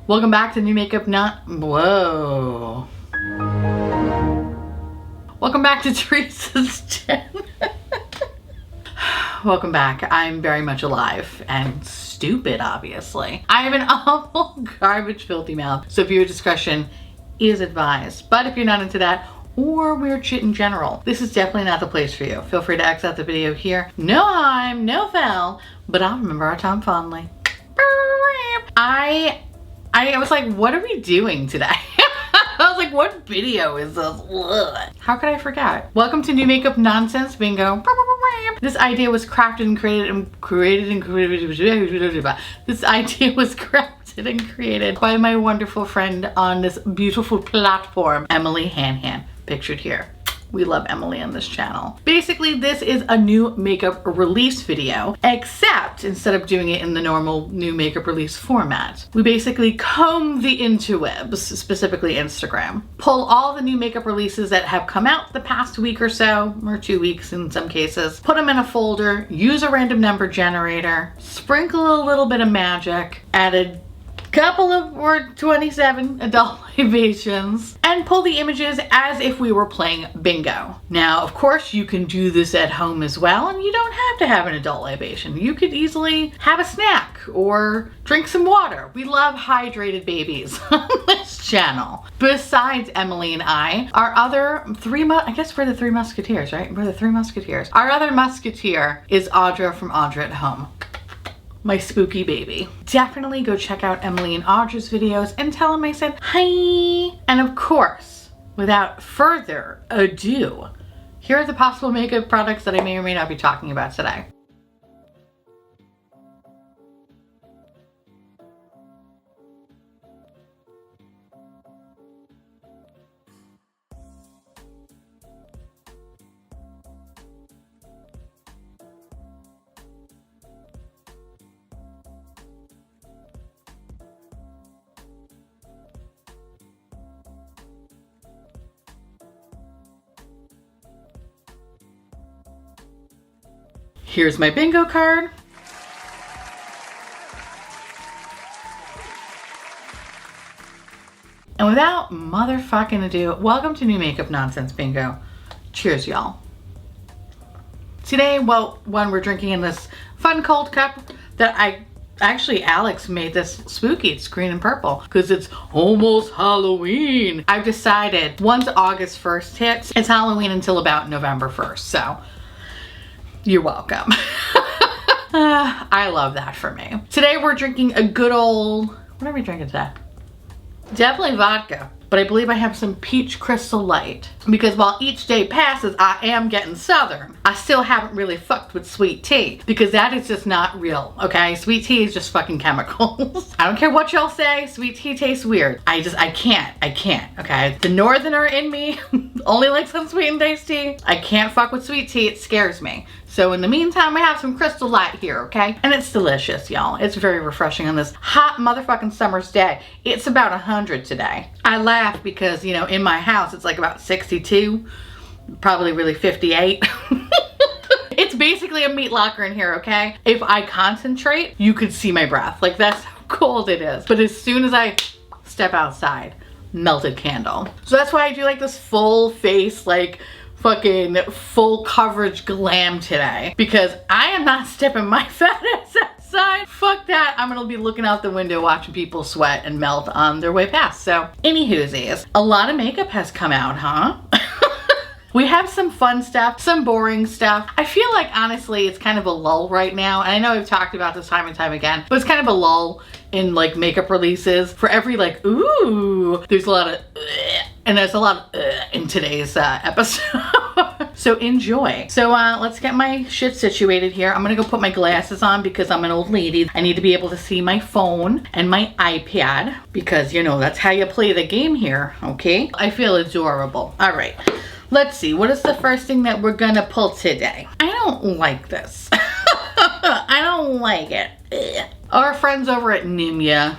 Welcome back to New Makeup Not... Whoa. Welcome back to Theresa's channel. Welcome back. I'm very much alive and stupid, obviously. I have an awful, garbage, filthy mouth, so viewer discretion is advised. But if you're not into that, or weird shit in general, this is definitely not the place for you. Feel free to exit the video here. No harm, no foul, but I'll remember our time fondly. I was like, what are we doing today? I was like, what video is this? Ugh. How could I forget? Welcome to New Makeup Nonsense Bingo. This idea was crafted and This idea was crafted and created by my wonderful friend on this beautiful platform, Emily Hanhan, pictured here. We love Emily on this channel. Basically, this is a new makeup release video, except instead of doing it in the normal new makeup release format, we basically comb the interwebs, specifically Instagram, pull all the new makeup releases that have come out the past week or so, or 2 weeks in some cases, put them in a folder, use a random number generator, sprinkle a little bit of magic, added couple of or 27 adult libations, and pull the images as if we were playing bingo. Now, of course, you can do this at home as well, and you don't have to have an adult libation. You could easily have a snack or drink some water. We love hydrated babies on this channel. Besides Emily and I, our other I guess we're the three musketeers, right? We're the three musketeers. Our other musketeer is Audra from Audra at Home. My spooky baby. Definitely go check out Emily and Audra's videos and tell them I said hi. And of course, without further ado, here are the possible makeup products that I may or may not be talking about today. Here's my bingo card. And without motherfucking ado, welcome to New Makeup Nonsense Bingo. Cheers, y'all. Today, well, one, we're drinking in this fun cold cup that actually Alex made this spooky. It's green and purple because it's almost Halloween. I've decided once August 1st hits, it's Halloween until about November 1st. So you're welcome. I love that for me. Today we're drinking a good old, what are we drinking today? Definitely vodka, but I believe I have some peach crystal light because while each day passes, I am getting southern. I still haven't really fucked with sweet tea because that is just not real, okay? Sweet tea is just fucking chemicals. I don't care what y'all say, sweet tea tastes weird. I can't, okay? The northerner in me only likes unsweetened and tasty. I can't fuck with sweet tea, it scares me. So in the meantime, we have some crystal light here, okay? And it's delicious, y'all. It's very refreshing on this hot motherfucking summer's day. It's about 100 today. I laugh because, you know, in my house, it's like about 62, probably really 58. It's basically a meat locker in here, okay? If I concentrate, you could see my breath. Like, that's how cold it is. But as soon as I step outside, melted candle. So that's why I do like this full face, like, fucking full coverage glam today, because I am not stepping my fat ass outside. Fuck that. I'm gonna be looking out the window watching people sweat and melt on their way past. So anywhoosies, a lot of makeup has come out, huh? We have some fun stuff, some boring stuff. I feel like honestly it's kind of a lull right now, and I know I've talked about this time and time again, but it's kind of a lull in like makeup releases. For every like ooh, there's a lot of and there's a lot of in today's episode. So enjoy. So let's get my shit situated here. I'm gonna go put my glasses on because I'm an old lady. I need to be able to see my phone and my iPad because, you know, that's how you play the game here, okay? I feel adorable. All right, let's see. What is the first thing that we're gonna pull today? I don't like this. I don't like it. Ugh. Our friends over at Nivea.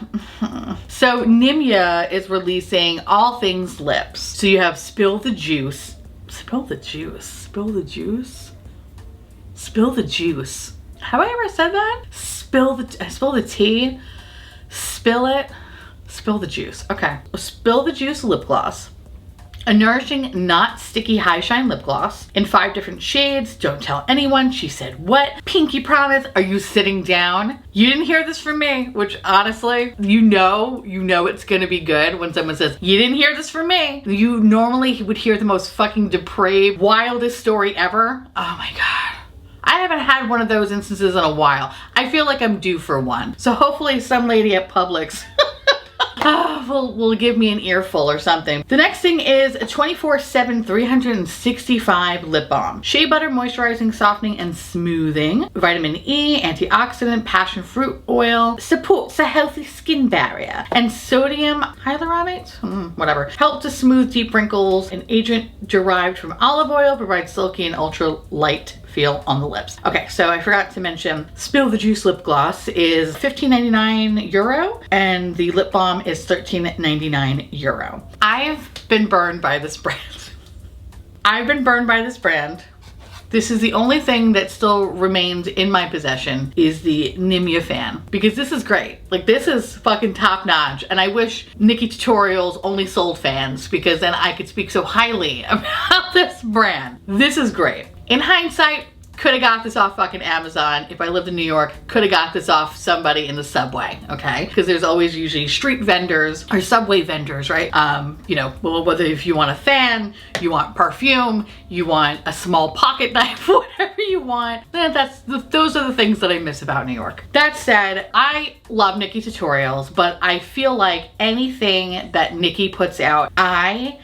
So Nivea is releasing all things lips. So you have Spill the Juice. Spill the juice. Spill the juice. Spill the juice. Have I ever said that? Spill the tea. Spill it. Spill the juice. Okay. Spill the Juice lip gloss. A nourishing, not sticky high shine lip gloss in 5 different shades. Don't tell anyone. She said what? Pinky promise. Are you sitting down? You didn't hear this from me, which honestly, you know it's gonna be good when someone says, you didn't hear this from me. You normally would hear the most fucking depraved, wildest story ever. Oh my God. I haven't had one of those instances in a while. I feel like I'm due for one. So hopefully some lady at Publix will give me an earful or something. The next thing is a 24/7 365 lip balm. Shea butter moisturizing, softening, and smoothing. Vitamin E, antioxidant, passion fruit oil, supports a healthy skin barrier. And sodium hyaluronate, whatever. Help to smooth deep wrinkles. An agent derived from olive oil provides silky and ultra light feel on the lips. Okay, so I forgot to mention, Spill the Juice lip gloss is €15.99 and the lip balm is €13.99. I've been burned by this brand. I've been burned by this brand. This is the only thing that still remains in my possession is the Nivea fan, because this is great. Like, this is fucking top notch, and I wish Nikkie Tutorials only sold fans, because then I could speak so highly about this brand. This is great. In hindsight, could have got this off fucking Amazon. If I lived in New York, could have got this off somebody in the subway, okay? Because there's always usually street vendors or subway vendors, right? You know, well, whether if you want a fan, you want perfume, you want a small pocket knife, whatever you want, those are the things that I miss about New York. That said, I love Nikkie Tutorials, but I feel like anything that Nikkie puts out, I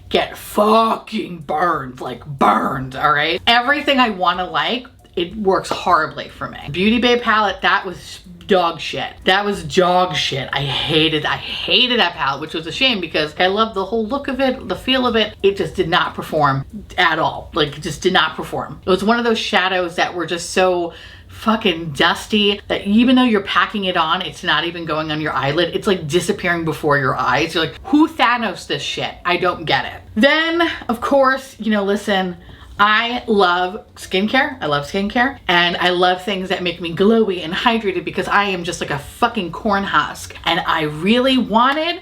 get fucking burned, like burned, all right? Everything I want to like, it works horribly for me. Beauty Bay palette, that was dog shit. That was dog shit. I hated that palette, which was a shame because I loved the whole look of it, the feel of it. It just did not perform at all. Like, it just did not perform. It was one of those shadows that were just so fucking dusty that even though you're packing it on, it's not even going on your eyelid. It's like disappearing before your eyes. You're like, who Thanos this shit? I don't get it. Then, of course, you know, listen, I love skincare. I love skincare. And I love things that make me glowy and hydrated because I am just like a fucking corn husk. And I really wanted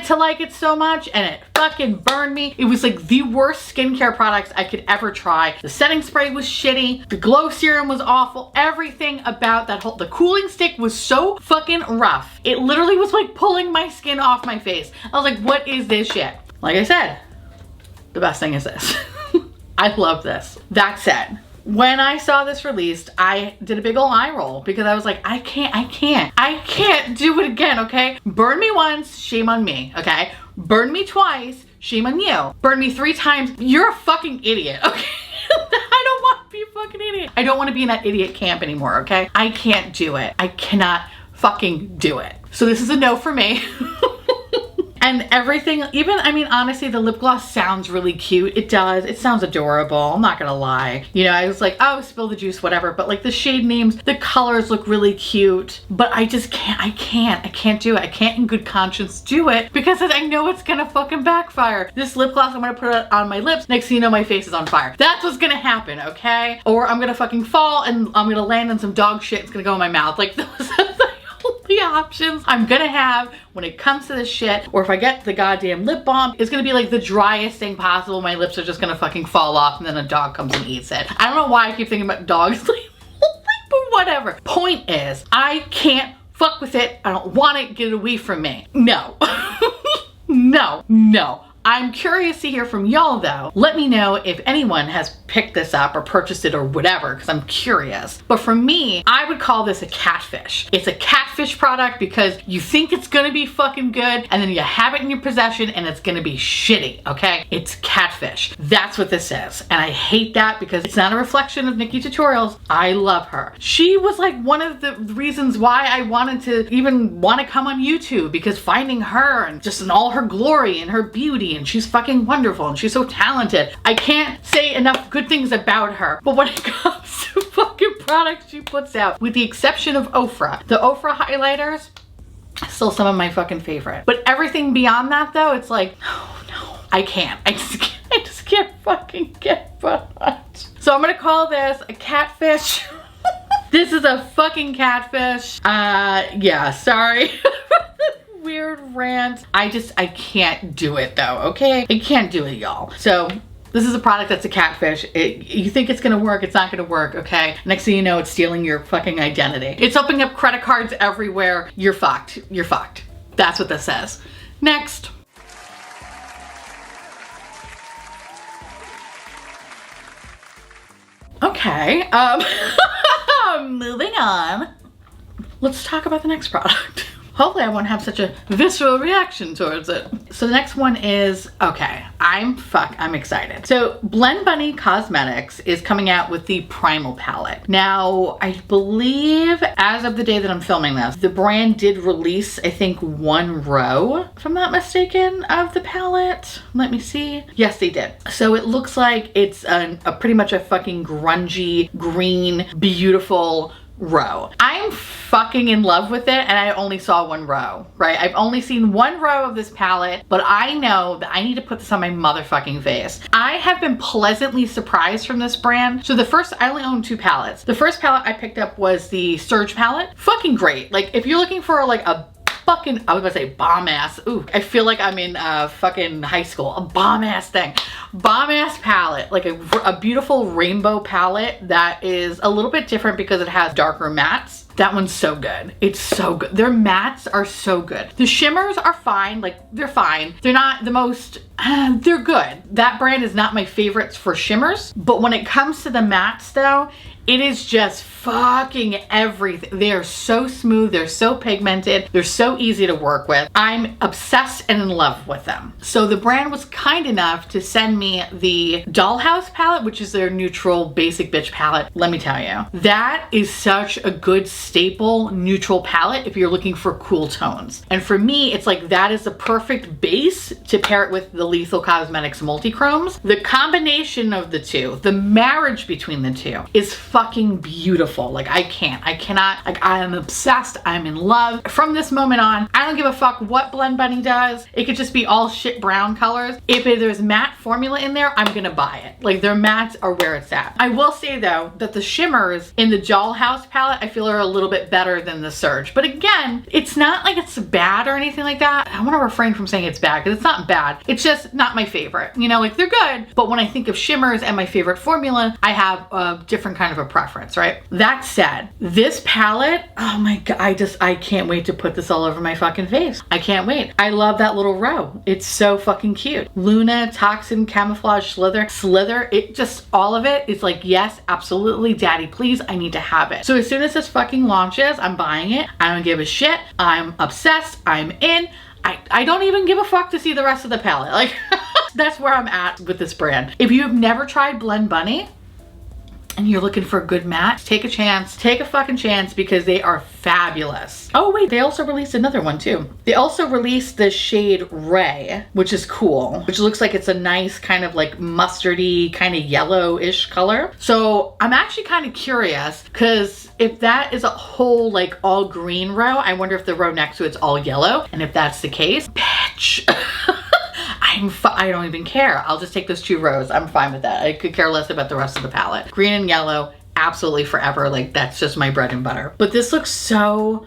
to like it so much and it fucking burned me. It was like the worst skincare products I could ever try. The setting spray was shitty. The glow serum was awful. Everything about the cooling stick was so fucking rough. It literally was like pulling my skin off my face. I was like, what is this shit? Like I said, the best thing is this. I love this. That said, when I saw this released, I did a big ol' eye roll because I was like, I can't do it again, okay? Burn me once, shame on me, okay? Burn me twice, shame on you. Burn me 3 times, you're a fucking idiot, okay? I don't want to be a fucking idiot. I don't want to be in that idiot camp anymore, okay? I can't do it. I cannot fucking do it. So this is a no for me. And everything, even, I mean, honestly, the lip gloss sounds really cute. It does. It sounds adorable. I'm not gonna lie. You know, I was like, oh, Spill the Juice, whatever. But like the shade names, the colors look really cute. But I just can't, I can't do it. I can't in good conscience do it because I know it's gonna fucking backfire. This lip gloss, I'm gonna put it on my lips. Next thing you know, my face is on fire. That's what's gonna happen, okay? Or I'm gonna fucking fall and I'm gonna land on some dog shit. It's gonna go in my mouth. Like those are the options I'm gonna have when it comes to this shit. Or if I get the goddamn lip balm, it's gonna be like the driest thing possible. My lips are just gonna fucking fall off and then a dog comes and eats it. I don't know why I keep thinking about dogs, but whatever. Point is, I can't fuck with it. I don't want it. Get it away from me. No. No. I'm curious to hear from y'all though. Let me know if anyone has picked this up or purchased it or whatever, because I'm curious. But for me, I would call this a catfish. It's a catfish product because you think it's gonna be fucking good and then you have it in your possession and it's gonna be shitty, okay? It's catfish. That's what this is. And I hate that because it's not a reflection of Nikkie Tutorials. I love her. She was like one of the reasons why I wanted to even want to come on YouTube, because finding her and just in all her glory and her beauty, and she's fucking wonderful and she's so talented. I can't say enough good things about her. But when it comes to fucking products she puts out, with the exception of Ofra, the Ofra highlighters, still some of my fucking favorite. But everything beyond that though, it's like, no, I can't. I just can't fucking get behind. So I'm gonna call this a catfish. This is a fucking catfish. Yeah, sorry. weird rant. I can't do it though, okay? I can't do it, y'all. So this is a product that's a catfish. You think it's gonna work, it's not gonna work, okay? Next thing you know, it's stealing your fucking identity. It's opening up credit cards everywhere. You're fucked. You're fucked. That's what this says. Next. Okay, moving on. Let's talk about the next product. Hopefully I won't have such a visceral reaction towards it. So the next one is, okay, I'm excited. So Blend Bunny Cosmetics is coming out with the Primal palette. Now, I believe as of the day that I'm filming this, the brand did release, I think, 1 row, if I'm not mistaken, of the palette. Let me see. Yes, they did. So it looks like it's a pretty much a fucking grungy, green, beautiful row. I'm fucking in love with it, and I only saw 1 row, right? I've only seen 1 row of this palette, but I know that I need to put this on my motherfucking face. I have been pleasantly surprised from this brand. So I only own 2 palettes. The first palette I picked up was the Surge palette. Fucking great. Like, if you're looking for like a fucking, I was gonna say bomb ass. Ooh, I feel like I'm in fucking high school. A bomb ass thing. Bomb ass palette. Like a beautiful rainbow palette that is a little bit different because it has darker mattes. That one's so good. It's so good. Their mattes are so good. The shimmers are fine. Like, they're fine. They're not the most, they're good. That brand is not my favorites for shimmers. But when it comes to the mattes though, it is just fucking everything. They are so smooth. They're so pigmented. They're so easy to work with. I'm obsessed and in love with them. So the brand was kind enough to send me the Dollhouse palette, which is their neutral basic bitch palette. Let me tell you, that is such a good staple neutral palette if you're looking for cool tones. And for me, it's like that is the perfect base to pair it with the Lethal Cosmetics Multichromes. The combination of the two, the marriage between the two is fucking beautiful. Like, I cannot, like, I am obsessed. I'm in love. From this moment on, I don't give a fuck what Blend Bunny does. It could just be all shit brown colors. If there's matte formula in there, I'm gonna buy it. Like, their mattes are where it's at. I will say though, that the shimmers in the Dollhouse palette, I feel are a little bit better than the Surge. But again, it's not like it's bad or anything like that. I wanna refrain from saying it's bad, because it's not bad. It's just not my favorite. You know, like, they're good, but when I think of shimmers and my favorite formula, I have a different kind of a preference, right? That said, this palette, oh my god, I can't wait to put this all over my fucking face. I can't wait. I love that little row. It's so fucking cute. Luna, Toxin, Camouflage, Slither, it just, all of it is like, yes, absolutely, daddy, please, I need to have it. So as soon as this fucking launches, I'm buying it. I don't give a shit. I'm obsessed. I'm in. I don't even give a fuck to see the rest of the palette. Like, that's where I'm at with this brand. If you've never tried Blend Bunny, and you're looking for a good matte, take a chance. Take a fucking chance, because they are fabulous. Oh wait, they also released another one too. They also released the shade Ray, which is cool, which looks like it's a nice kind of like mustardy, kind of yellowish color. So I'm actually kind of curious, because if that is a whole like all green row, I wonder if the row next to it's all yellow. And if that's the case, bitch. I don't even care. I'll just take those 2 rows. I'm fine with that. I could care less about the rest of the palette. Green and yellow, absolutely forever. Like, that's just my bread and butter. But this looks so,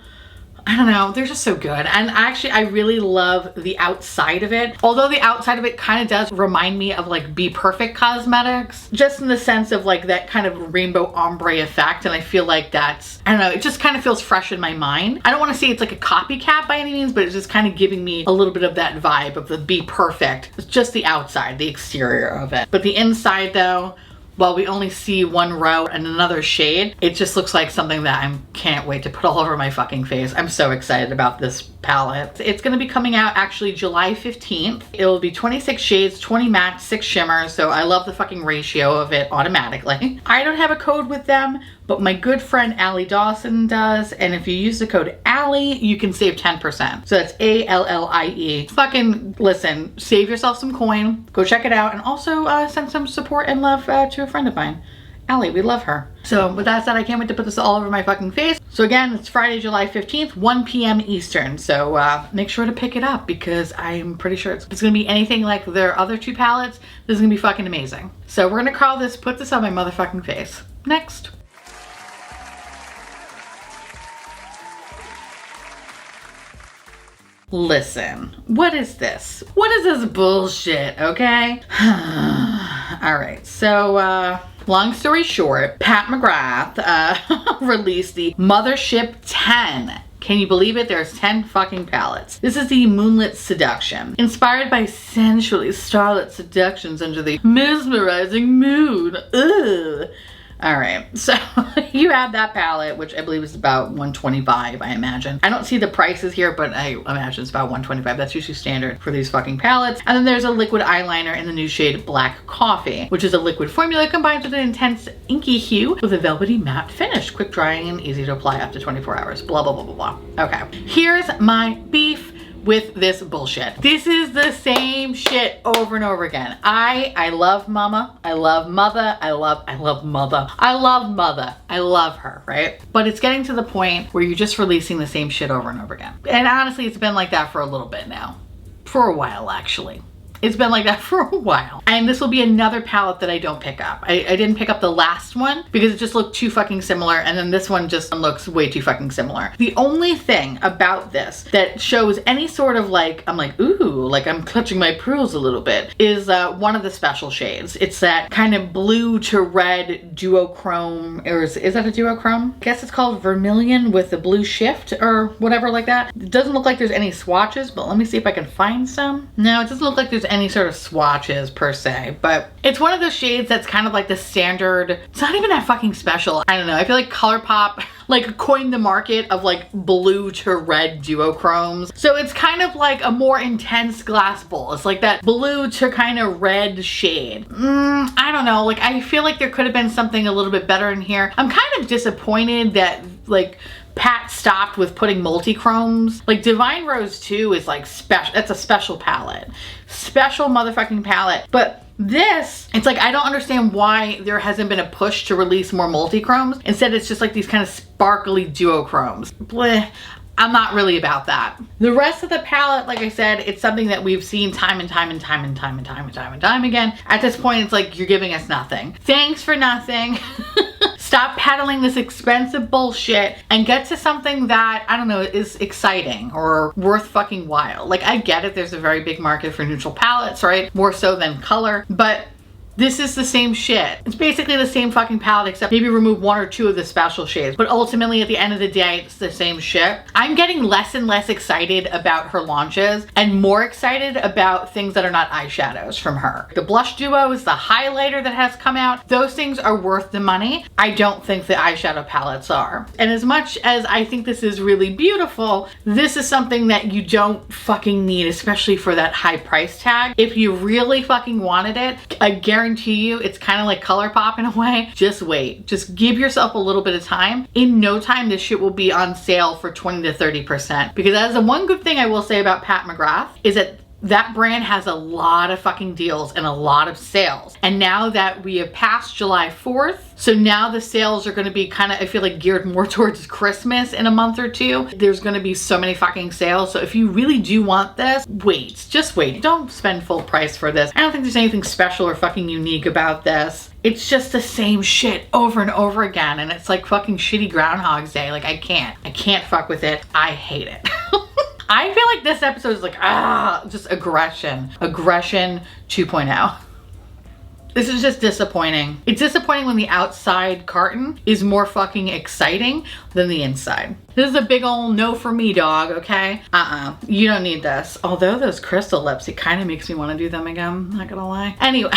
I don't know, they're just so good. And actually, I really love the outside of it. Although the outside of it kind of does remind me of like Be Perfect Cosmetics, just in the sense of like that kind of rainbow ombre effect. And I feel like that's, I don't know, it just kind of feels fresh in my mind. I don't want to say it's like a copycat by any means, but it's just kind of giving me a little bit of that vibe of the Be Perfect. It's just the outside, the exterior of it. But the inside though, while we only see 1 row and another shade, it just looks like something that I can't wait to put all over my fucking face. I'm so excited about this palette. It's gonna be coming out actually July 15th. It'll be 26 shades, 20 matte, 6 shimmers. So I love the fucking ratio of it automatically. I don't have a code with them, but my good friend Allie Dawson does. And if you use the code Allie, you can save 10%. So that's ALLIE. Fucking listen, save yourself some coin, go check it out, and also send some support and love to a friend of mine. Allie, we love her. So with that said, I can't wait to put this all over my fucking face. So again, it's Friday, July 15th, 1 p.m. Eastern. So make sure to pick it up, because I'm pretty sure it's gonna be anything like their other 2 palettes. This is gonna be fucking amazing. So we're gonna call this, put this on my motherfucking face. Next. Listen, what is this? What is this bullshit, okay? All right, so long story short, Pat McGrath released the Mothership 10. Can you believe it? There's 10 fucking palettes. This is the Moonlit Seduction, inspired by sensually starlit seductions under the mesmerizing moon. Ugh. All right, so you have that palette, which I believe is about $125, I imagine. I don't see the prices here, but I imagine it's about $125. That's usually standard for these fucking palettes. And then there's a liquid eyeliner in the new shade Black Coffee, which is a liquid formula combined with an intense inky hue with a velvety matte finish, quick drying and easy to apply up to 24 hours, blah, blah, blah, blah, blah. Okay, here's my beef with this bullshit. This is the same shit over and over again. I love mama. I love mother. I love mother. I love mother. I love her, right? But it's getting to the point where you're just releasing the same shit over and over again. And honestly, it's been like that for a little bit now. For a while, actually. It's been like that for a while. And this will be another palette that I don't pick up. I didn't pick up the last one because it just looked too fucking similar, and then this one just looks way too fucking similar. The only thing about this that shows any sort of like, I'm like, ooh, like I'm clutching my pearls a little bit, is one of the special shades. It's that kind of blue to red duochrome, or is that a duochrome? I guess it's called Vermilion with the blue shift or whatever like that. It doesn't look like there's any swatches, but let me see if I can find some. No, it doesn't look like there's any sort of swatches per se, but it's one of those shades that's kind of like the standard. It's not even that fucking special. I don't know. I feel like Colourpop like coined the market of like blue to red duochromes. So it's kind of like a more intense glass bowl. It's like that blue to kind of red shade. I don't know. Like I feel like there could have been something a little bit better in here. I'm kind of disappointed that like Pat stopped with putting multi-chromes. Like Divine Rose 2 is like special. That's a special palette. Special motherfucking palette. But this, it's like I don't understand why there hasn't been a push to release more multi-chromes. Instead, it's just like these kind of sparkly duochromes. Bleh. I'm not really about that. The rest of the palette, like I said, it's something that we've seen time and time again. At this point, it's like you're giving us nothing. Thanks for nothing. Stop peddling this expensive bullshit and get to something that, I don't know, is exciting or worth fucking while. Like I get it, there's a very big market for neutral palettes, right? More so than color, but this is the same shit. It's basically the same fucking palette except maybe remove one or two of the special shades. But ultimately at the end of the day, it's the same shit. I'm getting less and less excited about her launches and more excited about things that are not eyeshadows from her. The blush duos, the highlighter that has come out, those things are worth the money. I don't think the eyeshadow palettes are. And as much as I think this is really beautiful, this is something that you don't fucking need, especially for that high price tag. If you really fucking wanted it, I guarantee you it's kind of like Colourpop in a way. Just wait. Just give yourself a little bit of time. In no time, this shit will be on sale for 20 to 30%. Because that is the one good thing I will say about Pat McGrath is that brand has a lot of fucking deals and a lot of sales. And now that we have passed July 4th, so now the sales are gonna be kind of, I feel like geared more towards Christmas in a month or two. There's gonna be so many fucking sales. So if you really do want this, wait, just wait. Don't spend full price for this. I don't think there's anything special or fucking unique about this. It's just the same shit over and over again. And it's like fucking shitty Groundhog's Day. Like I can't fuck with it. I hate it. I feel like this episode is like, just aggression. Aggression 2.0. This is just disappointing. It's disappointing when the outside carton is more fucking exciting than the inside. This is a big old no for me, dog, okay? You don't need this. Although those crystal lips, it kind of makes me want to do them again, not gonna lie. Anyway,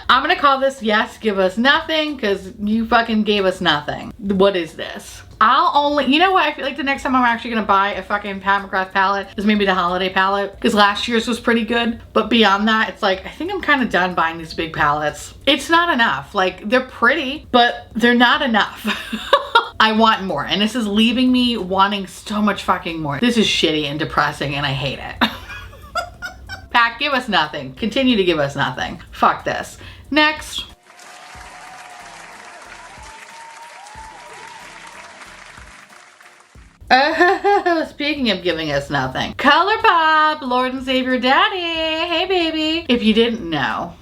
I'm gonna call this yes, give us nothing, because you fucking gave us nothing. What is this? You know what? I feel like the next time I'm actually gonna buy a fucking Pat McGrath palette is maybe the holiday palette, because last year's was pretty good. But beyond that, it's like, I think I'm kind of done buying these big palettes. It's not enough. Like, they're pretty, but they're not enough. I want more, and this is leaving me wanting so much fucking more. This is shitty and depressing, and I hate it. Pat, give us nothing. Continue to give us nothing. Fuck this. Next. Speaking of giving us nothing, Colourpop, Lord and Savior Daddy. Hey baby. If you didn't know,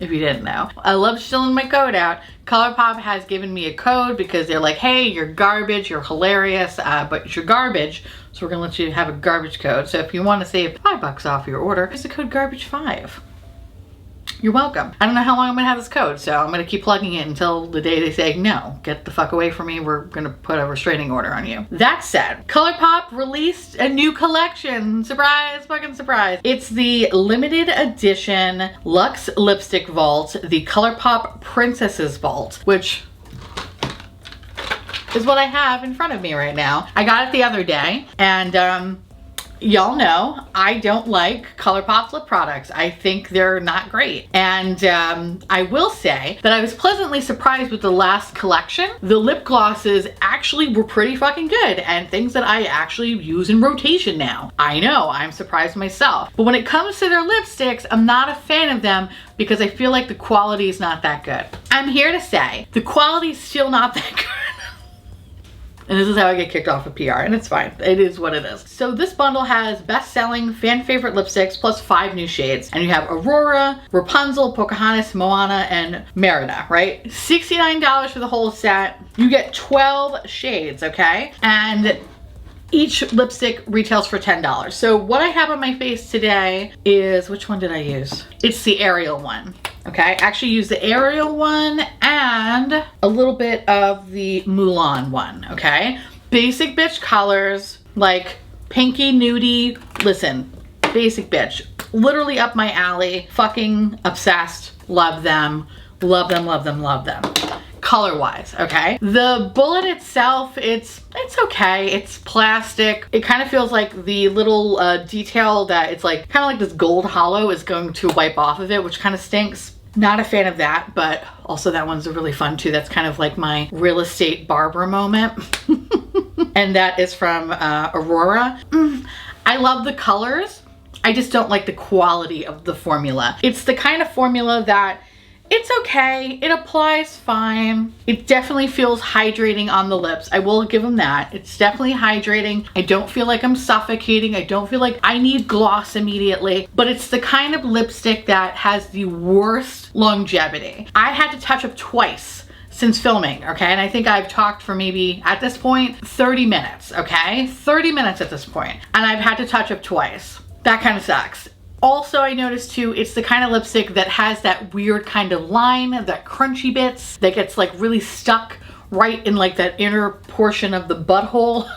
if you didn't know. I love shilling my code out. Colourpop has given me a code because they're like, hey, you're garbage, you're hilarious, but you're garbage, so we're gonna let you have a garbage code. So if you want to save $5 off your order, use the code garbage5. You're welcome. I don't know how long I'm gonna have this code, so I'm gonna keep plugging it until the day they say, no, get the fuck away from me, we're gonna put a restraining order on you. That said, Colourpop released a new collection. Surprise, fucking surprise. It's the limited edition Luxe Lipstick Vault, the Colourpop Princesses Vault, which is what I have in front of me right now. I got it the other day, and y'all know I don't like Colourpop lip products. I think they're not great. And I will say that I was pleasantly surprised with the last collection. The lip glosses actually were pretty fucking good and things that I actually use in rotation now. I know, I'm surprised myself. But when it comes to their lipsticks, I'm not a fan of them because I feel like the quality is not that good. I'm here to say the quality is still not that good. And this is how I get kicked off of PR, and it's fine. It is what it is. So this bundle has best-selling, fan-favorite lipsticks plus 5 new shades. And you have Aurora, Rapunzel, Pocahontas, Moana, and Merida, right? $69 for the whole set. You get 12 shades, okay? And each lipstick retails for $10. So what I have on my face today is, which one did I use? It's the Ariel one. Okay, I actually used the Ariel one and a little bit of the Mulan one, okay? Basic bitch colors, like pinky, nudie, listen, basic bitch. Literally up my alley, fucking obsessed, love them, love them, love them, love them. Color-wise, okay? The bullet itself, it's okay. It's plastic. It kind of feels like the little detail that it's like, kind of like this gold hollow is going to wipe off of it, which kind of stinks. Not a fan of that, but also that one's really fun too. That's kind of like my real estate Barbara moment. And that is from Aurora. I love the colors. I just don't like the quality of the formula. It's the kind of formula that it's okay, it applies fine. It definitely feels hydrating on the lips. I will give them that. It's definitely hydrating. I don't feel like I'm suffocating. I don't feel like I need gloss immediately, but it's the kind of lipstick that has the worst longevity. I had to touch up twice since filming, okay? And I think I've talked for maybe, at this point, 30 minutes, okay? 30 minutes at this point, and I've had to touch up twice. That kind of sucks. Also, I noticed too, it's the kind of lipstick that has that weird kind of line, that crunchy bits that gets like really stuck right in like that inner portion of the butthole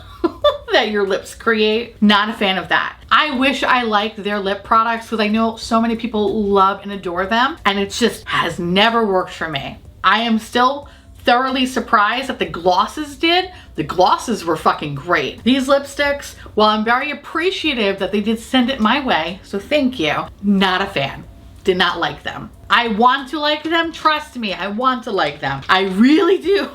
that your lips create. Not a fan of that. I wish I liked their lip products because I know so many people love and adore them, and it just has never worked for me. I am still thoroughly surprised that the glosses did. The glosses were fucking great. These lipsticks, while I'm very appreciative that they did send it my way, so thank you, not a fan. Did not like them. I want to like them, trust me, I want to like them. I really do.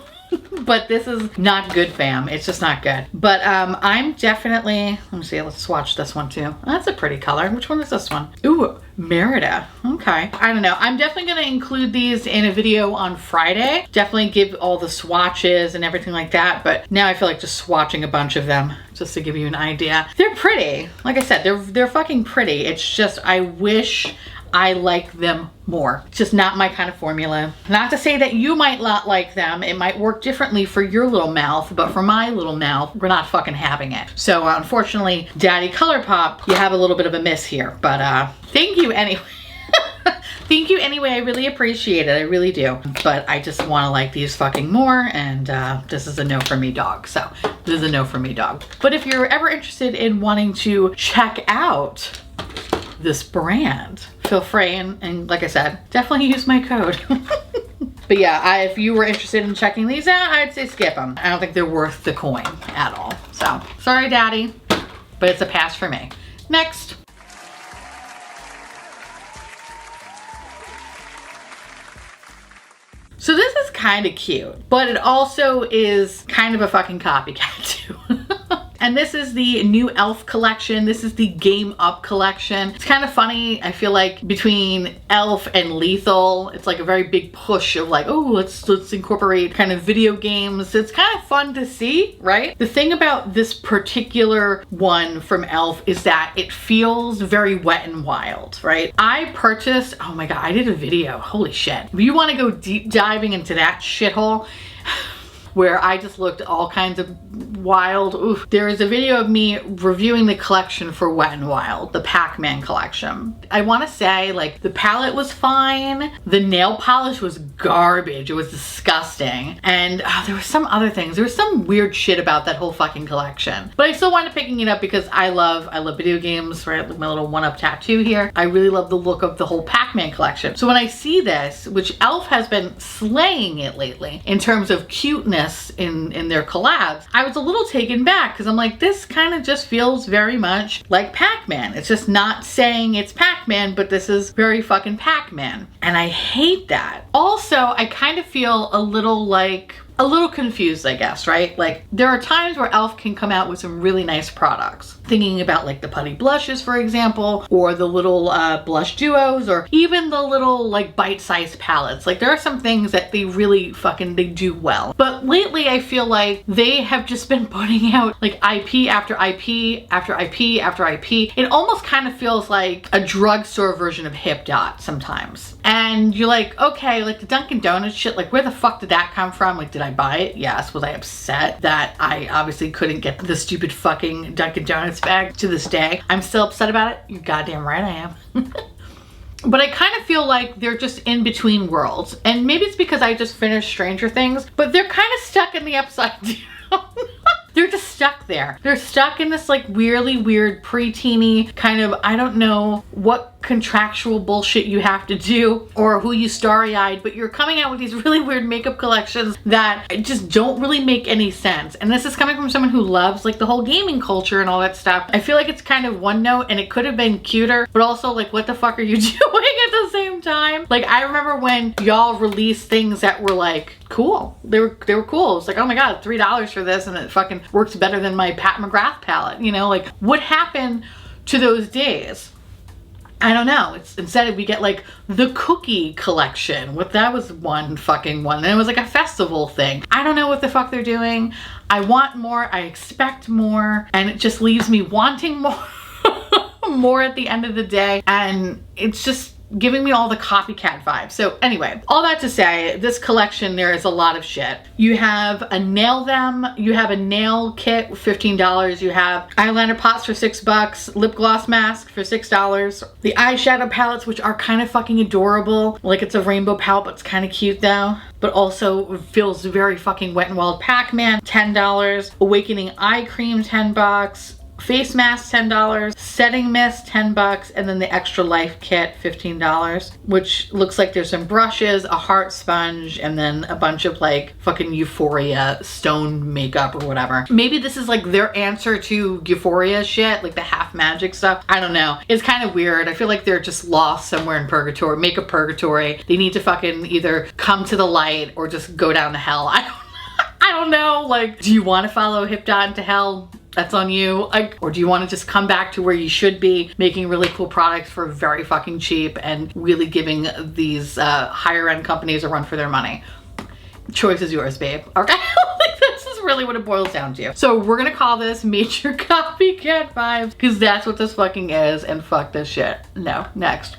But this is not good, fam. It's just not good. But I'm definitely, let me see, let's swatch this one too. That's a pretty color. Which one is this one? Ooh, Merida. Okay. I don't know. I'm definitely going to include these in a video on Friday. Definitely give all the swatches and everything like that. But now I feel like just swatching a bunch of them just to give you an idea. They're pretty. Like I said, they're fucking pretty. It's just, I wish I like them more. It's just not my kind of formula. Not to say that you might not like them. It might work differently for your little mouth, but for my little mouth, we're not fucking having it. So unfortunately, Daddy Colourpop, you have a little bit of a miss here, but thank you anyway. Thank you anyway, I really appreciate it, I really do. But I just wanna like these fucking more, and this is a no for me, dog. So this is a no for me, dog. But if you're ever interested in wanting to check out this brand, feel free, and like I said, definitely use my code. But yeah, if you were interested in checking these out, I'd say skip them. I don't think they're worth the coin at all. So, sorry daddy, but it's a pass for me. Next. So this is kind of cute, but it also is kind of a fucking copycat too. And this is the new e.l.f. collection. This is the Game Up collection. It's kind of funny. I feel like between e.l.f. and Lethal, it's like a very big push of like, oh, let's incorporate kind of video games. It's kind of fun to see, right? The thing about this particular one from e.l.f. is that it feels very Wet n Wild, right? I purchased, oh my God, I did a video, holy shit. If you want to go deep diving into that shithole, where I just looked all kinds of wild. Oof. There is a video of me reviewing the collection for Wet n Wild, the Pac-Man collection. I want to say like the palette was fine. The nail polish was garbage. It was disgusting. And there were some other things. There was some weird shit about that whole fucking collection. But I still wound up picking it up because I love video games, right? Like my little one-up tattoo here. I really love the look of the whole Pac-Man collection. So when I see this, which e.l.f. has been slaying it lately in terms of cuteness in their collabs, I was a little taken back because I'm like, this kind of just feels very much like Pac-Man. It's just not saying it's Pac-Man, but this is very fucking Pac-Man. And I hate that. Also, I kind of feel a little confused, I guess, right? Like there are times where e.l.f. can come out with some really nice products. Thinking about like the putty blushes, for example, or the little blush duos, or even the little like bite-sized palettes. Like there are some things that they really they do well. But lately I feel like they have just been putting out like IP after IP after IP after IP. It almost kind of feels like a drugstore version of Hip Dot sometimes. And you're like, okay, like the Dunkin' Donuts shit, like where the fuck did that come from? Like, did I buy it? Yes. Was I upset that I obviously couldn't get the stupid fucking Dunkin' Donuts bag? To this day, I'm still upset about it. You're goddamn right I am. But I kind of feel like they're just in between worlds. And maybe it's because I just finished Stranger Things, but they're kind of stuck in the upside down. They're just stuck there. They're stuck in this like weirdly weird pre-teeny kind of, I don't know what contractual bullshit you have to do or who you starry-eyed, but you're coming out with these really weird makeup collections that just don't really make any sense. And this is coming from someone who loves like the whole gaming culture and all that stuff. I feel like it's kind of one note and it could have been cuter, but also like what the fuck are you doing at the same time? Like I remember when y'all released things that were like cool. They were cool. It was like, oh my God, $3 for this and it fucking works better than my Pat McGrath palette. You know, like what happened to those days? I don't know. It's instead we get like the cookie collection. That was one fucking one. And it was like a festival thing. I don't know what the fuck they're doing. I want more. I expect more. And it just leaves me wanting more. More at the end of the day. And it's just giving me all the copycat vibes. So anyway, all that to say, this collection, there is a lot of shit. You have a nail kit, $15. You have eyeliner pots for $6, lip gloss mask for $6. The eyeshadow palettes, which are kind of fucking adorable. Like it's a rainbow palette, but it's kind of cute though. But also feels very fucking Wet n Wild Pac-Man, $10. Awakening eye cream, $10. Face mask, $10, setting mist, $10, and then the extra life kit, $15, which looks like there's some brushes, a heart sponge, and then a bunch of like fucking Euphoria stone makeup or whatever. Maybe this is like their answer to Euphoria shit, like the half magic stuff. I don't know. It's kind of weird. I feel like they're just lost somewhere in purgatory, makeup purgatory. They need to fucking either come to the light or just go down to hell. I don't know. Like, do you want to follow Hip Dot into hell? That's on you. Like, or do you want to just come back to where you should be, making really cool products for very fucking cheap and really giving these higher end companies a run for their money? Choice is yours, babe. Okay? Like, this is really what it boils down to. So we're gonna call this major copycat vibes because that's what this fucking is, and fuck this shit. No, next.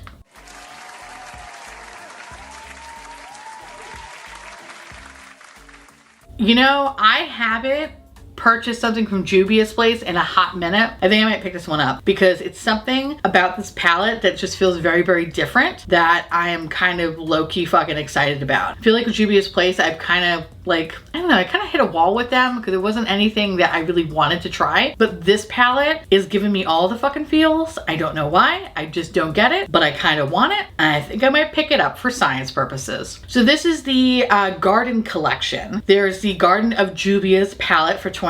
You know, I haven't purchased something from Jules Place in a hot minute. I think I might pick this one up because it's something about this palette that just feels very, very different that I am kind of low-key fucking excited about. I feel like with Jules Place, I've kind of like, I don't know, I kind of hit a wall with them because it wasn't anything that I really wanted to try. But this palette is giving me all the fucking feels. I don't know why. I just don't get it, but I kind of want it. And I think I might pick it up for science purposes. So this is the Garden collection. There's the Garden of Juvia's palette for $25.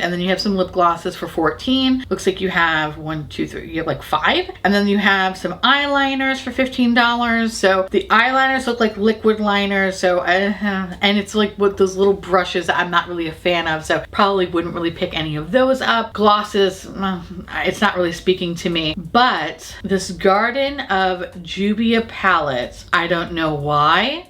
And then you have some lip glosses for $14. Looks like you have 1, 2, 3, you have like 5. And then you have some eyeliners for $15. So the eyeliners look like liquid liners. So, and it's it's like what those little brushes that I'm not really a fan of, so probably wouldn't really pick any of those up. Glosses, it's not really speaking to me. But this Garden of Jubia palette, I don't know why,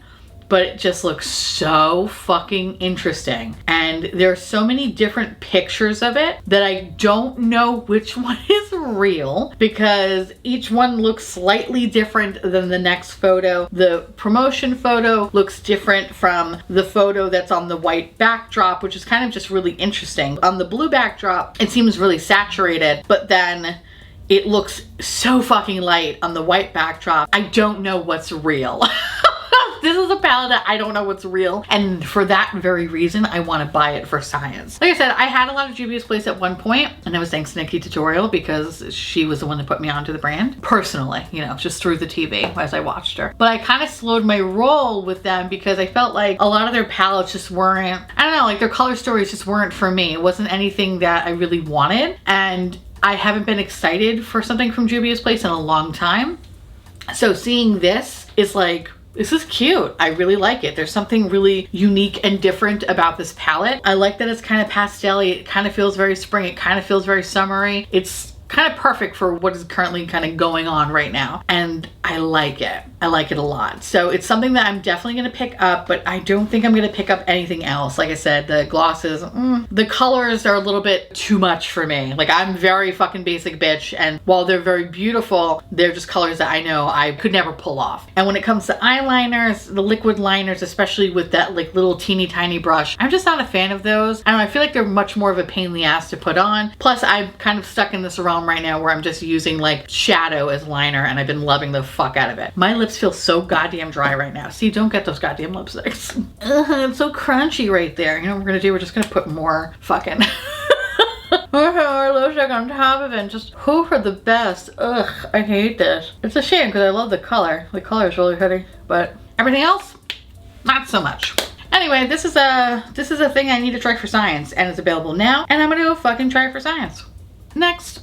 but it just looks so fucking interesting. And there are so many different pictures of it that I don't know which one is real, because each one looks slightly different than the next photo. The promotion photo looks different from the photo that's on the white backdrop, which is kind of just really interesting. On the blue backdrop, it seems really saturated, but then it looks so fucking light on the white backdrop. I don't know what's real. This is a palette that I don't know what's real, and for that very reason, I want to buy it for science. Like I said, I had a lot of Jules Place at one point, and it was thanks to Nikki Tutorial, because she was the one that put me onto the brand. Personally, you know, just through the TV as I watched her. But I kind of slowed my roll with them because I felt like a lot of their palettes just weren't, I don't know, like their color stories just weren't for me. It wasn't anything that I really wanted, and I haven't been excited for something from Jules Place in a long time. So seeing this is like, this is cute. I really like it. There's something really unique and different about this palette. I like that it's kind of pastel-y. It kind of feels very spring. It kind of feels very summery. It's kind of perfect for what is currently kind of going on right now. And I like it. I like it a lot. So it's something that I'm definitely going to pick up, but I don't think I'm going to pick up anything else. Like I said, the glosses, the colors are a little bit too much for me. Like, I'm very fucking basic bitch, and while they're very beautiful, they're just colors that I know I could never pull off. And when it comes to eyeliners, the liquid liners, especially with that like little teeny tiny brush, I'm just not a fan of those. I don't know, I feel like they're much more of a pain in the ass to put on. Plus, I'm kind of stuck in this realm right now where I'm just using like shadow as liner, and I've been loving the fuck out of it. My lips feel so goddamn dry right now. See, don't get those goddamn lipsticks. It's so crunchy right there. You know what we're gonna do? We're just gonna put more fucking our lipstick on top of it and just who for the best. Ugh, I hate this. It's a shame because I love the color. The color is really pretty, but everything else, not so much. Anyway, this is a thing I need to try for science, and it's available now, and I'm gonna go fucking try it for science. Next.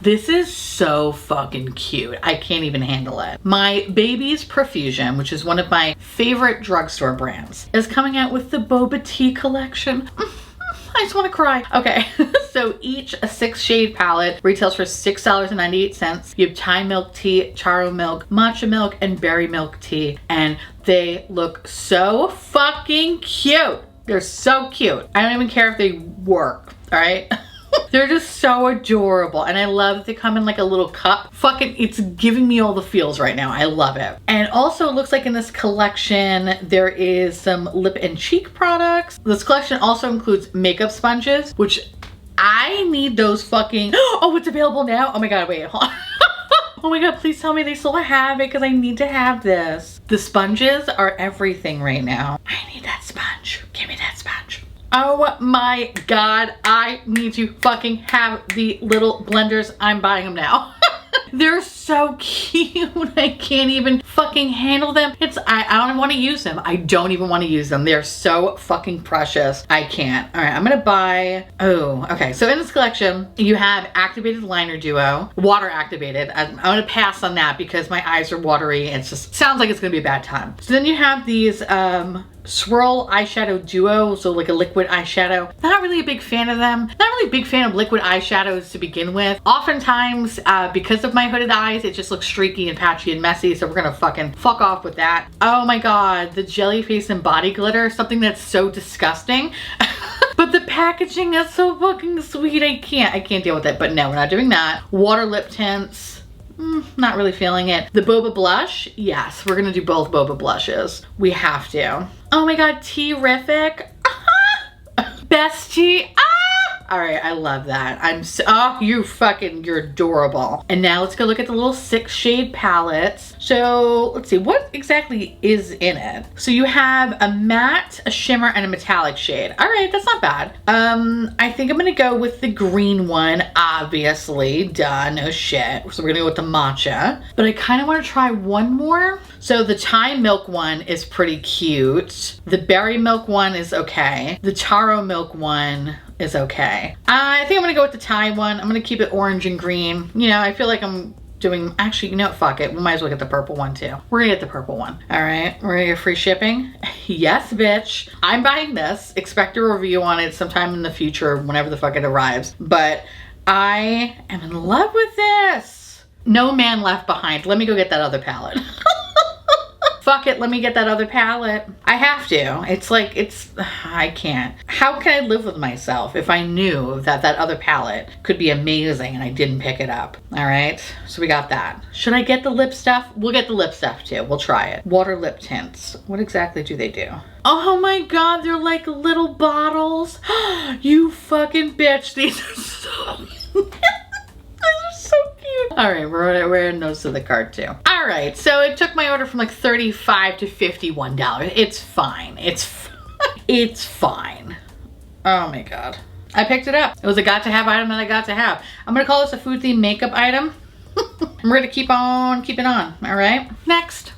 This is so fucking cute. I can't even handle it. My Baby's Profusion, which is one of my favorite drugstore brands, is coming out with the Boba Tea collection. I just want to cry. Okay, so each a 6-shade palette retails for $6.98. You have Thai milk tea, Charo milk, matcha milk, and berry milk tea, and they look so fucking cute. They're so cute. I don't even care if they work, all right? They're just so adorable, and I love that they come in like a little cup. Fucking, it's giving me all the feels right now. I love it. And also, it looks like in this collection there is some lip and cheek products. This collection also includes makeup sponges, which I need those fucking, oh, it's available now? Oh my god, wait, hold on. Oh my god, please tell me they still have it, because I need to have this. The sponges are everything right now. I need that sponge. Give me that sponge. Oh my god, I need to fucking have the little blenders. I'm buying them now. They're so cute. I can't even fucking handle them. I don't even want to use them. I don't even want to use them. They're so fucking precious. I can't. All right, I'm gonna buy, oh, okay. So in this collection, you have Activated Liner Duo, water activated. I'm gonna pass on that because my eyes are watery. It just sounds like it's gonna be a bad time. So then you have these Swirl Eyeshadow Duo, so like a liquid eyeshadow. Not really a big fan of them. Not really a big fan of liquid eyeshadows to begin with. Oftentimes, because of my hooded eyes, it just looks streaky and patchy and messy, so we're gonna fucking fuck off with that. Oh my god, the Jelly Face and Body Glitter, something that's so disgusting. But the packaging is so fucking sweet. I can't deal with it. But no, we're not doing that. Water lip tints. Not really feeling it. The Boba Blush, yes, we're gonna do both Boba Blushes. We have to. Oh my god, Tea-rific. Bestie. All right, I love that. Oh, you're adorable. And now let's go look at the little 6-shade palettes. So let's see, what exactly is in it? So you have a matte, a shimmer, and a metallic shade. All right, that's not bad. I think I'm gonna go with the green one, obviously. Duh, no shit. So we're gonna go with the matcha. But I kind of want to try one more. So the Thai milk one is pretty cute. The berry milk one is okay. The taro milk one is okay. I think I'm gonna go with the Thai one. I'm gonna keep it orange and green. You know, I feel like I'm doing, actually, you know what, fuck it. We might as well get the purple one too. We're gonna get the purple one. All right, we're gonna get free shipping. Yes, bitch. I'm buying this. Expect a review on it sometime in the future, whenever the fuck it arrives. But I am in love with this. No man left behind. Let me go get that other palette. Fuck it, let me get that other palette. I have to. It's like, I can't. How can I live with myself if I knew that that other palette could be amazing and I didn't pick it up? All right, so we got that. Should I get the lip stuff? We'll get the lip stuff too. We'll try it. Water lip tints. What exactly do they do? Oh my God, they're like little bottles. You fucking bitch, these are so so cute. All right, we're adding those to the cart too. All right, so it took my order from like $35 to $51. It's fine. It's fine. Oh my God. I picked it up. It was a got to have item that I got to have. I'm gonna call this a food themed makeup item. I'm ready to keep on keeping on. All right, next.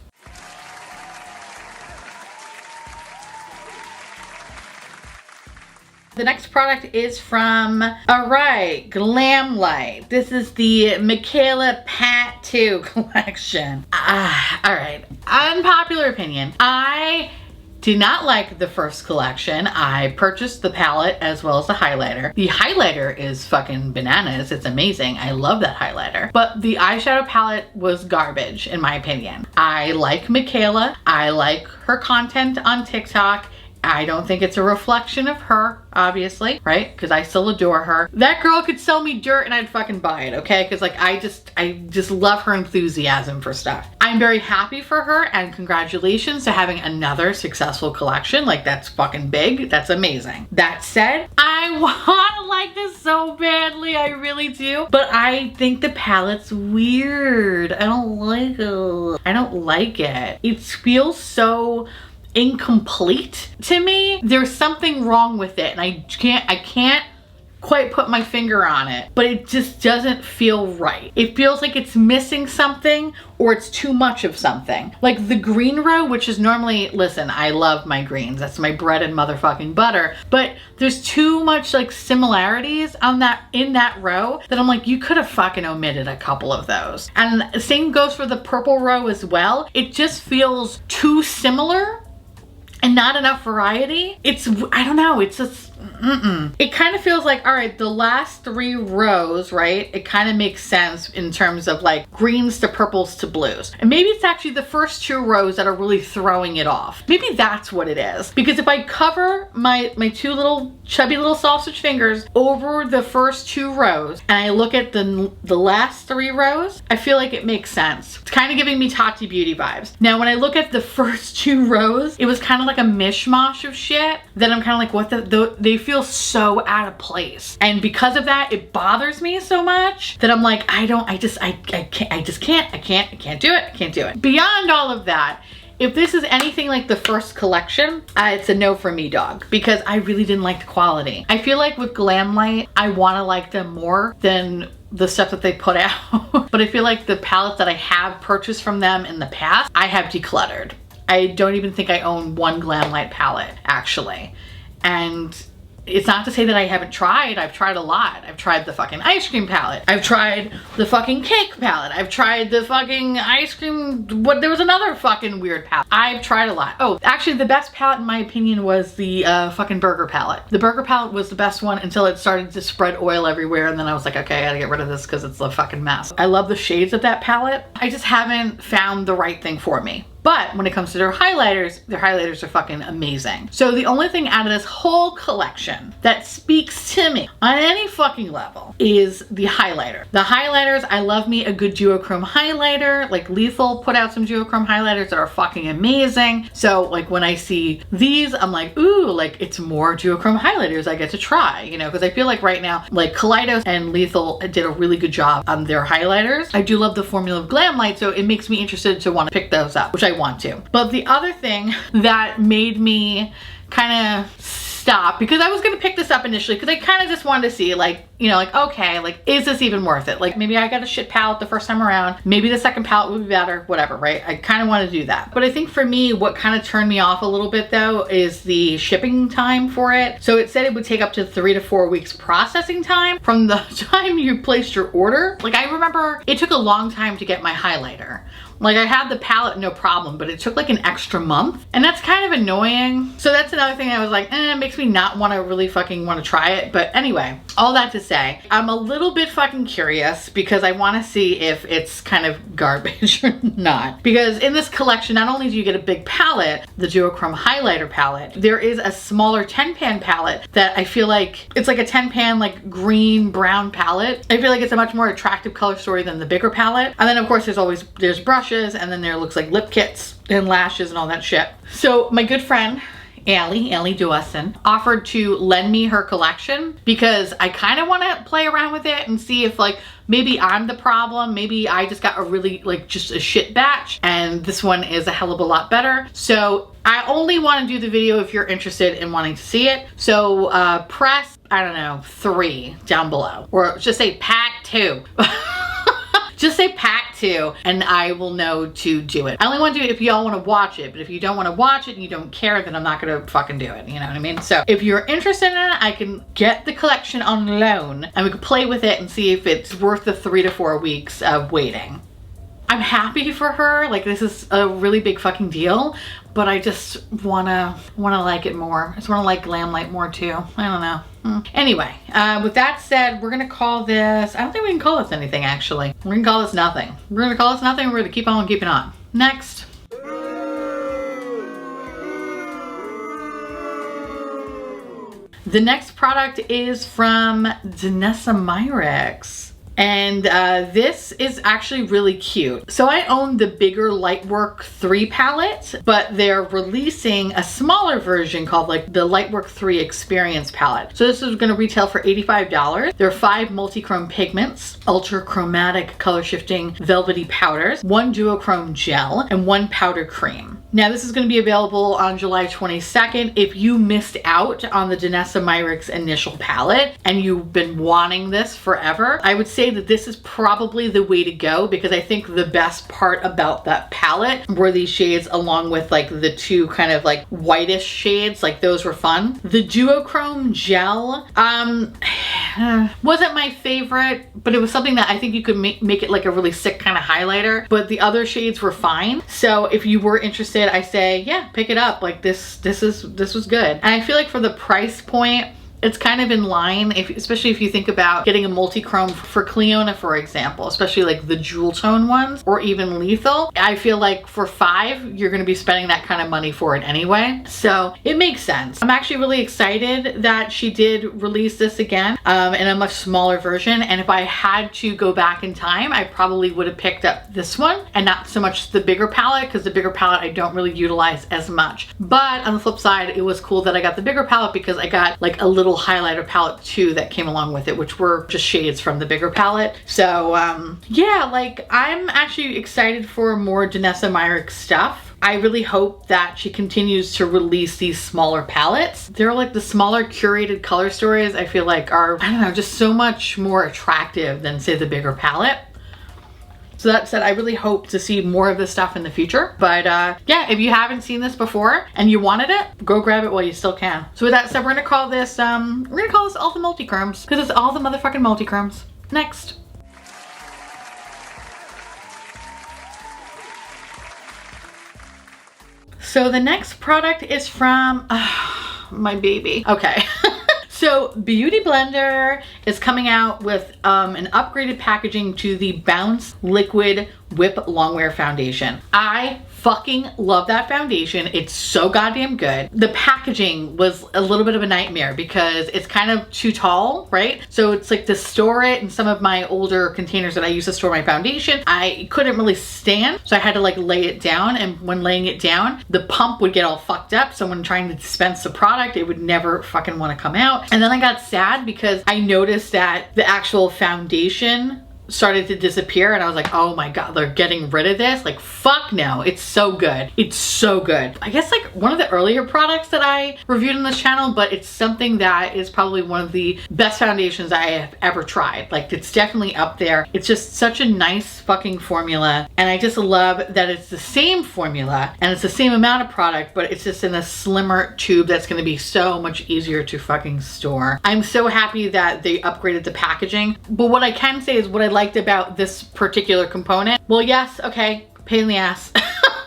The next product is from, all right, Glamlight. This is the Michaela Pat 2 collection. All right, unpopular opinion. I did not like the first collection. I purchased the palette as well as the highlighter. The highlighter is fucking bananas. It's amazing. I love that highlighter. But the eyeshadow palette was garbage in my opinion. I like Michaela. I like her content on TikTok. I don't think it's a reflection of her, obviously, right? Because I still adore her. That girl could sell me dirt and I'd fucking buy it, okay? Because like I just love her enthusiasm for stuff. I'm very happy for her and congratulations to having another successful collection. Like that's fucking big. That's amazing. That said, I want to like this so badly. I really do. But I think the palette's weird. I don't like it. I don't like it. It feels so incomplete to me. There's something wrong with it and I can't quite put my finger on it, but it just doesn't feel right. It feels like it's missing something or it's too much of something. Like the green row, which is normally, listen, I love my greens. That's my bread and motherfucking butter, but there's too much like similarities on in that row that I'm like, you could have fucking omitted a couple of those. And the same goes for the purple row as well. It just feels too similar and not enough variety. I don't know, it's just, It kind of feels like, all right, the last 3 rows, right? It kind of makes sense in terms of like greens to purples to blues. And maybe it's actually the first 2 rows that are really throwing it off. Maybe that's what it is. Because if I cover my 2 little chubby little sausage fingers over the first 2 rows and I look at the last 3 rows, I feel like it makes sense. It's kind of giving me Tati Beauty vibes. Now, when I look at the first 2 rows, it was kind of like a mishmash of shit that I'm kind of like, what they feel so out of place. And because of that, it bothers me so much that I'm like, I can't do it. Beyond all of that, if this is anything like the first collection, it's a no for me, dog, because I really didn't like the quality. I feel like with Glamlight, I want to like them more than the stuff that they put out. But I feel like the palettes that I have purchased from them in the past, I have decluttered. I don't even think I own one Glamlight palette, actually. And it's not to say that I haven't tried. I've tried a lot. I've tried the fucking ice cream palette. I've tried the fucking cake palette. I've tried the fucking ice cream, there was another fucking weird palette. I've tried a lot. Oh, actually the best palette in my opinion was the fucking burger palette. The burger palette was the best one until it started to spread oil everywhere, and then I was like, okay, I gotta get rid of this because it's a fucking mess. I love the shades of that palette. I just haven't found the right thing for me. But when it comes to their highlighters are fucking amazing. So the only thing out of this whole collection that speaks to me on any fucking level is the highlighter. The highlighters, I love me a good duochrome highlighter. Like Lethal put out some duochrome highlighters that are fucking amazing. So like when I see these, I'm like, ooh, like it's more duochrome highlighters I get to try, you know, because I feel like right now, like Kaleidos and Lethal did a really good job on their highlighters. I do love the formula of Glamlight, so it makes me interested to want to pick those up, which I want to. But the other thing that made me kind of stop because I was gonna pick this up initially because I kind of just wanted to see like, you know, like, okay, like, is this even worth it? Like, maybe I got a shit palette the first time around. Maybe the second palette would be better, whatever, right? I kind of want to do that. But I think for me, what kind of turned me off a little bit though is the shipping time for it. So it said it would take up to 3 to 4 weeks processing time from the time you placed your order. Like, I remember it took a long time to get my highlighter. Like, I had the palette no problem, but it took like an extra month, and that's kind of annoying. So that's another thing I was like, it makes me not want to really fucking want to try it. But anyway, all that to say, I'm a little bit fucking curious because I want to see if it's kind of garbage or not. Because in this collection, not only do you get a big palette, the duochrome highlighter palette, there is a smaller 10-pan palette that I feel like it's like a 10-pan like green brown palette. I feel like it's a much more attractive color story than the bigger palette. And then of course there's brushes, and then there looks like lip kits and lashes and all that shit. So my good friend Allie Dawson offered to lend me her collection because I kind of want to play around with it and see if like maybe I'm the problem. Maybe I just got a really like just a shit batch and this one is a hell of a lot better. So I only want to do the video if you're interested in wanting to see it. So press, I don't know, 3 down below, or just say pack 2. Just say pack 2 and I will know to do it. I only want to do it if y'all want to watch it, but if you don't want to watch it and you don't care, then I'm not going to fucking do it. You know what I mean? So if you're interested in it, I can get the collection on loan and we can play with it and see if it's worth the 3 to 4 weeks of waiting. I'm happy for her. Like, this is a really big fucking deal, but I just wanna like it more. I just wanna like Glamlight more too. I don't know. Anyway, with that said, we're gonna call this, I don't think we can call this anything actually. We're gonna call this nothing. We're gonna call this nothing. We're gonna keep on keeping on. Next. The next product is from Myrick. And this is actually really cute. So I own the bigger Lightwork 3 palette, but they're releasing a smaller version called like the Lightwork 3 Experience palette. So this is gonna retail for $85. There are 5 multi-chrome pigments, ultra chromatic color shifting velvety powders, 1 duochrome gel, and 1 powder cream. Now this is going to be available on July 22nd. If you missed out on the Myrick's initial palette and you've been wanting this forever, I would say that this is probably the way to go because I think the best part about that palette were these shades along with like the 2 kind of like whitish shades, like those were fun. The duochrome gel wasn't my favorite, but it was something that I think you could make it like a really sick kind of highlighter, but the other shades were fine. So if you were interested, I say, yeah, pick it up. Like this was good. And I feel like for the price point, it's kind of in line, especially if you think about getting a multi-chrome for Cleona, for example, especially like the jewel tone ones or even lethal. I feel like for $5, you're going to be spending that kind of money for it anyway. So it makes sense. I'm actually really excited that she did release this again in a much smaller version. And if I had to go back in time, I probably would have picked up this one and not so much the bigger palette because the bigger palette I don't really utilize as much. But on the flip side, it was cool that I got the bigger palette because I got like a little highlighter palette too that came along with it, which were just shades from the bigger palette. So yeah, like I'm actually excited for more Myrick stuff. I really hope that she continues to release these smaller palettes. They're like the smaller curated color stories I feel like are, I don't know, just so much more attractive than say the bigger palette. So that said, I really hope to see more of this stuff in the future. But yeah, if you haven't seen this before and you wanted it, go grab it while you still can. So with that said, we're gonna call this all the multi-chromes because it's all the motherfucking multi-chromes. Next. So the next product is from my baby. Okay. So Beauty Blender is coming out with an upgraded packaging to the Bounce Liquid Whip Longwear Foundation. I fucking love that foundation. It's so goddamn good. The packaging was a little bit of a nightmare because it's kind of too tall, right? So it's like to store it in some of my older containers that I use to store my foundation, I couldn't really stand. So I had to like lay it down, and when laying it down, the pump would get all fucked up. So when trying to dispense the product, it would never fucking want to come out. And then I got sad because I noticed that the actual foundation started to disappear and I was like, oh my god, they're getting rid of this? Like, fuck no. It's so good. It's so good. I guess like one of the earlier products that I reviewed on this channel, but it's something that is probably one of the best foundations I have ever tried. Like, it's definitely up there. It's just such a nice fucking formula, and I just love that it's the same formula and it's the same amount of product, but it's just in a slimmer tube that's going to be so much easier to fucking store. I'm so happy that they upgraded the packaging, but what I can say is what I liked about this particular component, well, yes, okay, pain in the ass.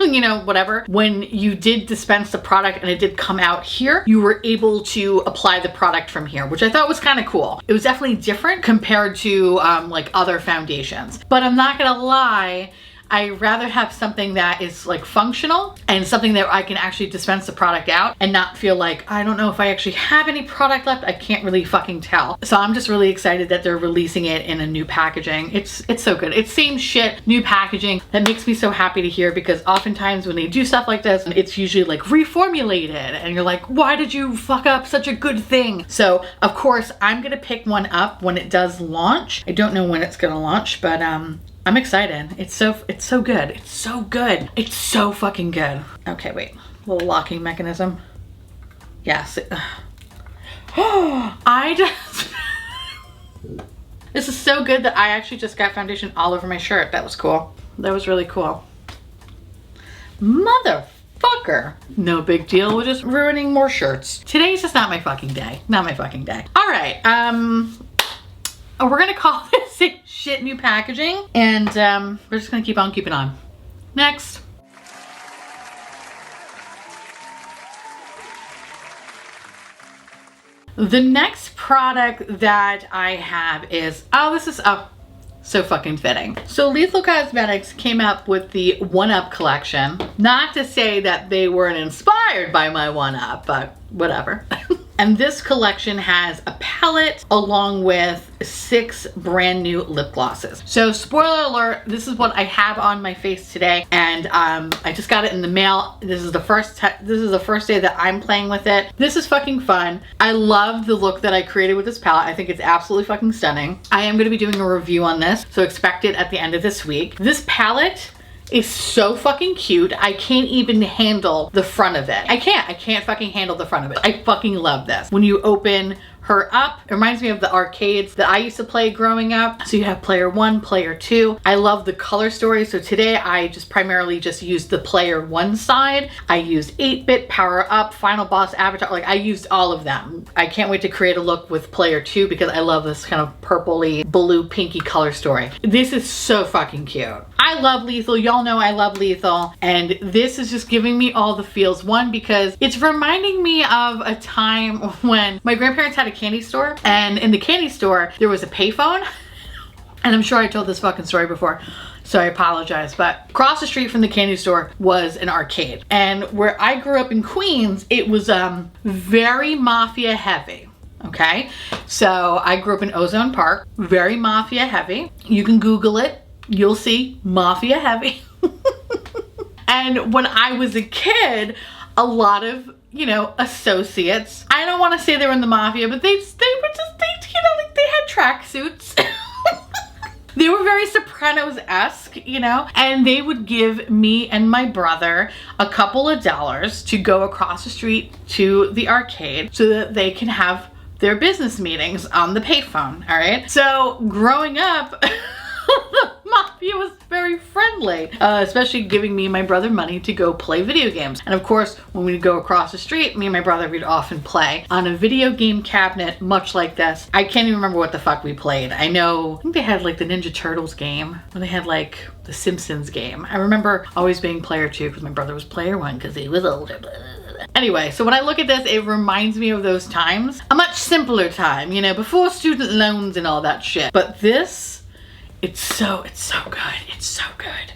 You know, whatever. When you did dispense the product and it did come out here, you were able to apply the product from here, which I thought was kind of cool. It was definitely different compared to like other foundations. But I'm not gonna lie, I rather have something that is like functional and something that I can actually dispense the product out and not feel like, I don't know if I actually have any product left. I can't really fucking tell. So I'm just really excited that they're releasing it in a new packaging. It's so good. It's same shit, new packaging. That makes me so happy to hear, because oftentimes when they do stuff like this, it's usually like reformulated and you're like, why did you fuck up such a good thing? So of course I'm gonna pick one up when it does launch. I don't know when it's gonna launch, but I'm excited. It's so good. It's so good. It's so fucking good. Okay, wait. Little locking mechanism. Yes. I just... This is so good that I actually just got foundation all over my shirt. That was cool. That was really cool. Motherfucker. No big deal. We're just ruining more shirts. Today's just not my fucking day. Not my fucking day. All right. We're gonna call this a shit new packaging, and we're just gonna keep on keeping on. Next. The next product that I have is, this is so fucking fitting. So Lethal Cosmetics came up with the 1-Up collection. Not to say that they weren't inspired by my 1-Up, but whatever. And this collection has a palette along with 6 brand new lip glosses. So spoiler alert, this is what I have on my face today, and I just got it in the mail. This is the first day that I'm playing with it. This is fucking fun. I love the look that I created with this palette. I think it's absolutely fucking stunning. I am gonna be doing a review on this, so expect it at the end of this week. This palette is so fucking cute. I can't even handle the front of it. I can't fucking handle the front of it. I fucking love this. When you open her up, it reminds me of the arcades that I used to play growing up. So you have player 1, player 2. I love the color story. So today I just primarily just used the player 1 side. I used 8-bit, power up, final boss, avatar. Like, I used all of them. I can't wait to create a look with player 2 because I love this kind of purpley, blue, pinky color story. This is so fucking cute. I love Lethal. Y'all know I love Lethal. And this is just giving me all the feels. One, because it's reminding me of a time when my grandparents had a candy store, and in the candy store there was a payphone. And I'm sure I told this fucking story before, so I apologize, but across the street from the candy store was an arcade. And where I grew up in Queens, it was very mafia heavy. Okay, so I grew up in Ozone Park, very mafia heavy. You can Google it, you'll see mafia heavy. And when I was a kid, a lot of, you know, associates, I don't want to say they were in the mafia, but they were just, you know, like they had tracksuits. They were very Sopranos-esque, you know, and they would give me and my brother a couple of dollars to go across the street to the arcade so that they can have their business meetings on the payphone, all right? So growing up, the mafia was very friendly, especially giving me and my brother money to go play video games. And of course, when we would go across the street, me and my brother would often play on a video game cabinet much like this. I can't even remember what the fuck we played. I think they had like the Ninja Turtles game, or they had like the Simpsons game. I remember always being player 2 because my brother was player 1 because he was older. Anyway, so when I look at this, it reminds me of those times. A much simpler time, you know, before student loans and all that shit. But this, it's so good. It's so good.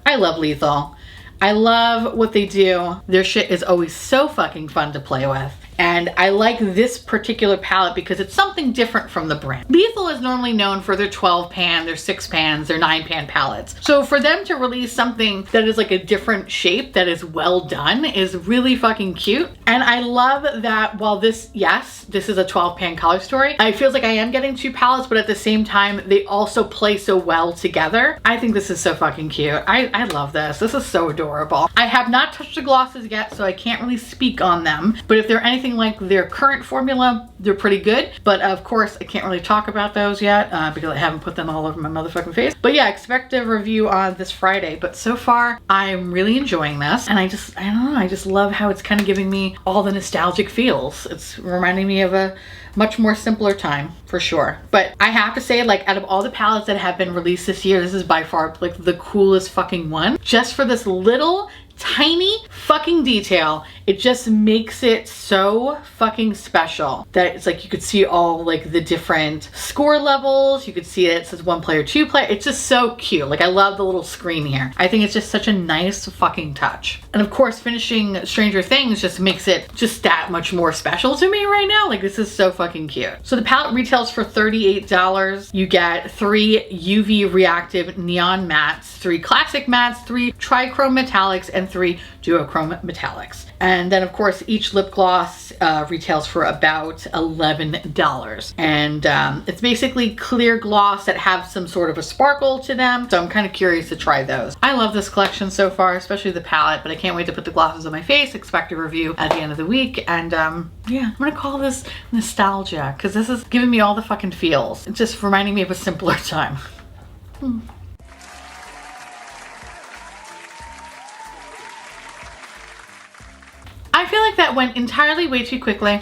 I love Lethal. I love what they do. Their shit is always so fucking fun to play with. And I like this particular palette because it's something different from the brand. Lethal is normally known for their 12 pan, their 6 pans, their 9 pan palettes. So for them to release something that is like a different shape that is well done is really fucking cute. And I love that while this, yes, this is a 12 pan color story, it feels like I am getting 2 palettes, but at the same time, they also play so well together. I think this is so fucking cute. I love this. This is so adorable. I have not touched the glosses yet, so I can't really speak on them. But if they're anything like their current formula, they're pretty good. But of course, I can't really talk about those yet because I haven't put them all over my motherfucking face. But yeah, expect a review on this Friday. But so far, I'm really enjoying this. And I don't know, I just love how it's kind of giving me all the nostalgic feels. It's reminding me of a much more simpler time for sure. But I have to say, like, out of all the palettes that have been released this year, this is by far like the coolest fucking one. Just for this little tiny fucking detail, it just makes it so fucking special that it's like you could see all like the different score levels. You could see it says 1 player, 2 player. It's just so cute. Like, I love the little screen here. I think it's just such a nice fucking touch. And of course, finishing Stranger Things just makes it just that much more special to me right now. Like, this is so fucking cute. So the palette retails for $38. You get 3 UV reactive neon mattes, 3 classic mattes, 3 trichrome metallics, and 3 duochrome metallics. And then of course each lip gloss retails for about $11. And it's basically clear gloss that have some sort of a sparkle to them. So I'm kind of curious to try those. I love this collection so far, especially the palette, but I can't wait to put the glosses on my face. Expect a review at the end of the week. And yeah, I'm gonna call this nostalgia because this is giving me all the fucking feels. It's just reminding me of a simpler time. I feel like that went entirely way too quickly.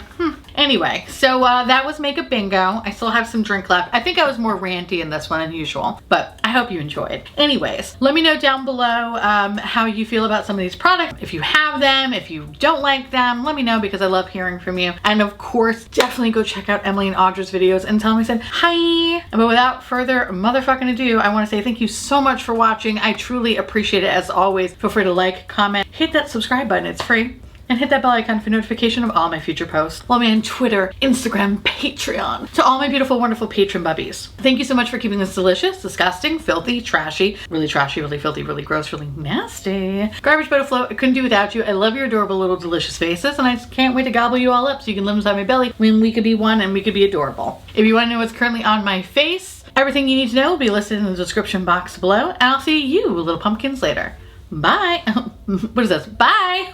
Anyway, so that was Makeup Bingo. I still have some drink left. I think I was more ranty in this one than usual, but I hope you enjoyed. Anyways, let me know down below how you feel about some of these products. If you have them, if you don't like them, let me know because I love hearing from you. And of course, definitely go check out Emily and Audra's videos and tell them I said hi. But without further motherfucking ado, I want to say thank you so much for watching. I truly appreciate it as always. Feel free to like, comment, hit that subscribe button. It's free. And hit that bell icon for notification of all my future posts. Follow me on Twitter, Instagram, Patreon. To all my beautiful, wonderful patron bubbies. Thank you so much for keeping this delicious, disgusting, filthy, trashy, really filthy, really gross, really nasty. Garbage but afloat. I couldn't do without you. I love your adorable little delicious faces and I just can't wait to gobble you all up so you can live inside my belly when we could be one and we could be adorable. If you want to know what's currently on my face, everything you need to know will be listed in the description box below. And I'll see you little pumpkins later. Bye. What is this? Bye.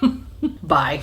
Bye.